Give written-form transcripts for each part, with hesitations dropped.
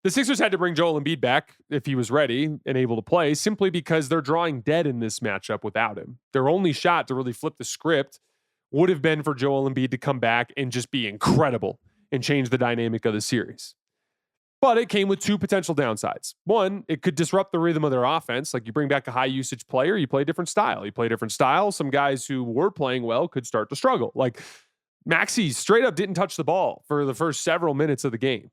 The Sixers had to bring Joel Embiid back if he was ready and able to play, simply because they're drawing dead in this matchup without him. Their only shot to really flip the script would have been for Joel Embiid to come back and just be incredible and change the dynamic of the series. But it came with two potential downsides. One, it could disrupt the rhythm of their offense. Like, you bring back a high usage player, you play a different style. You play a different style. Some guys who were playing well could start to struggle. Like, Maxey straight up didn't touch the ball for the first several minutes of the game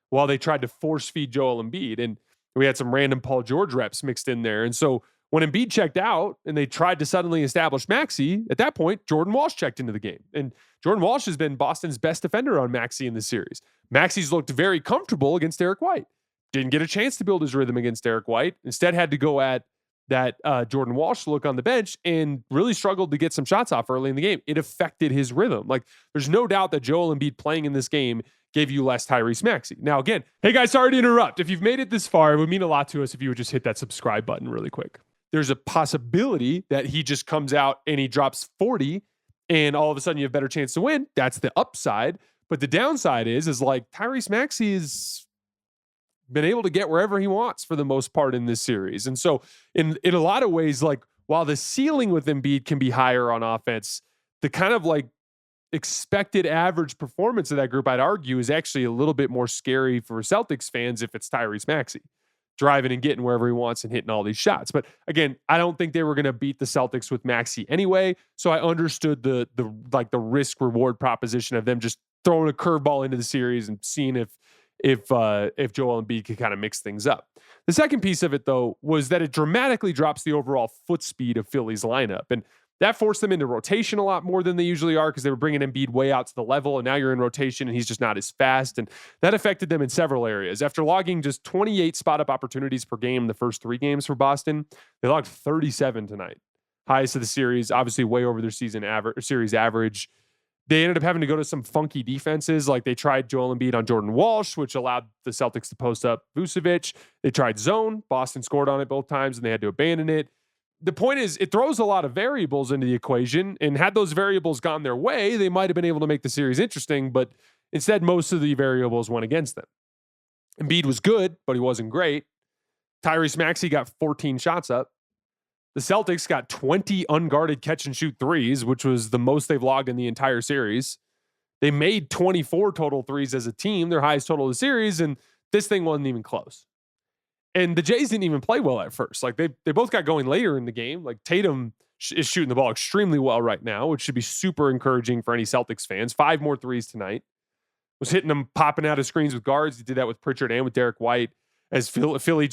while they tried to force feed Joel Embiid. And we had some random Paul George reps mixed in there. And so when Embiid checked out and they tried to suddenly establish Maxey, at that point, Jordan Walsh checked into the game. And Jordan Walsh has been Boston's best defender on Maxey in this series. Maxey's looked very comfortable against Derek White. Didn't get a chance to build his rhythm against Derek White. Instead had to go at that Jordan Walsh look on the bench and really struggled to get some shots off early in the game. It affected his rhythm. Like, there's no doubt that Joel Embiid playing in this game gave you less Tyrese Maxey. Now, again, hey guys, sorry to interrupt. If you've made it this far, it would mean a lot to us if you would just hit that subscribe button really quick. There's a possibility that he just comes out and he drops 40 and all of a sudden you have a better chance to win. That's the upside. But the downside is like Tyrese Maxey has been able to get wherever he wants for the most part in this series. And so in a lot of ways, like, while the ceiling with Embiid can be higher on offense, the kind of like expected average performance of that group, I'd argue, is actually a little bit more scary for Celtics fans if it's Tyrese Maxey driving and getting wherever he wants and hitting all these shots. But again, I don't think they were going to beat the Celtics with Maxey anyway. So I understood the risk reward proposition of them just throwing a curveball into the series and seeing if Joel Embiid could kind of mix things up. The second piece of it, though, was that it dramatically drops the overall foot speed of Philly's lineup. And that forced them into rotation a lot more than they usually are, because they were bringing Embiid way out to the level, and now you're in rotation and he's just not as fast. And that affected them in several areas. After logging just 28 spot-up opportunities per game in the first 3 games for Boston, they logged 37 tonight. Highest of the series, obviously way over their series average. They ended up having to go to some funky defenses. Like, they tried Joel Embiid on Jordan Walsh, which allowed the Celtics to post up Vucevic. They tried zone. Boston scored on it both times, and they had to abandon it. The point is, it throws a lot of variables into the equation, and had those variables gone their way, they might have been able to make the series interesting, but instead, most of the variables went against them. Embiid was good, but he wasn't great. Tyrese Maxey got 14 shots up. The Celtics got 20 unguarded catch-and-shoot threes, which was the most they've logged in the entire series. They made 24 total threes as a team, their highest total of the series, and this thing wasn't even close. And the Jays didn't even play well at first. Like, they both got going later in the game. Like, Tatum is shooting the ball extremely well right now, which should be super encouraging for any Celtics fans. 5 more threes tonight. Was hitting them, popping out of screens with guards. He did that with Pritchard and with Derek White. As Philly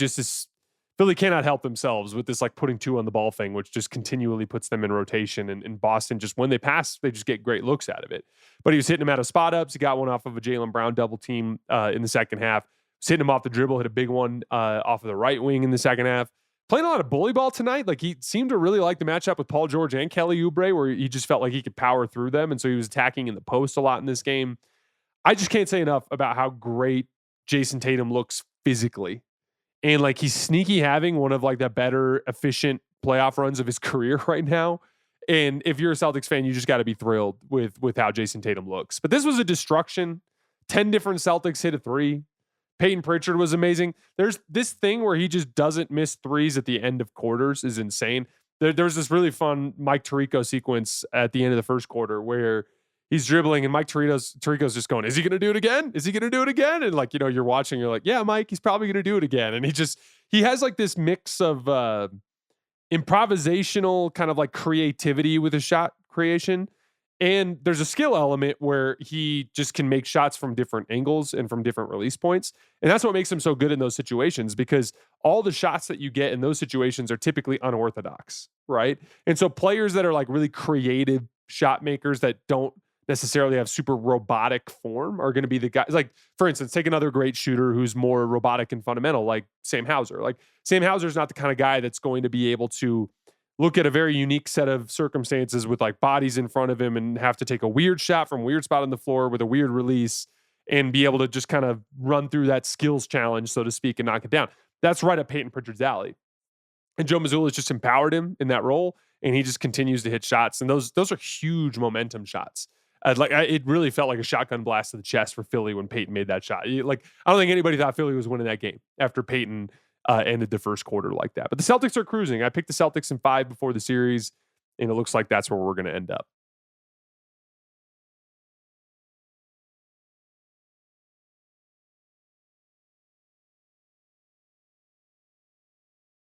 cannot help themselves with this, like, putting 2 on the ball thing, which just continually puts them in rotation. And Boston, just when they pass, they just get great looks out of it. But he was hitting them out of spot ups. He got one off of a Jaylen Brown double team in the second half. Was hitting him off the dribble, hit a big one off of the right wing in the second half. Playing a lot of bully ball tonight. Like, he seemed to really like the matchup with Paul George and Kelly Oubre, where he just felt like he could power through them. And so he was attacking in the post a lot in this game. I just can't say enough about how great Jayson Tatum looks physically. And, like, he's sneaky having one of, like, the better efficient playoff runs of his career right now. And if you're a Celtics fan, you just got to be thrilled with how Jayson Tatum looks. But this was a destruction. 10 different Celtics hit a 3. Payton Pritchard was amazing. There's this thing where he just doesn't miss threes at the end of quarters is insane. There's this really fun Mike Tirico sequence at the end of the first quarter where he's dribbling and Mike Tirico's just going, is he going to do it again? Is he going to do it again? And, like, you're watching, you're like, yeah, Mike, he's probably going to do it again. And he has like this mix of improvisational kind of like creativity with his shot creation. And there's a skill element where he just can make shots from different angles and from different release points. And that's what makes him so good in those situations, because all the shots that you get in those situations are typically unorthodox, right? And so players that are like really creative shot makers that don't necessarily have super robotic form are going to be the guys. Like, for instance, take another great shooter who's more robotic and fundamental, like Sam Hauser. Like, Sam Hauser is not the kind of guy that's going to be able to look at a very unique set of circumstances with like bodies in front of him and have to take a weird shot from a weird spot on the floor with a weird release and be able to just kind of run through that skills challenge, so to speak, and knock it down. That's right up Payton Pritchard's alley. And Joe Mazzulla's just empowered him in that role, and he just continues to hit shots. And those are huge momentum shots. It really felt like a shotgun blast to the chest for Philly when Payton made that shot. I don't think anybody thought Philly was winning that game after Payton ended the first quarter like that. But the Celtics are cruising. I picked the Celtics in 5 before the series, and it looks like that's where we're going to end up.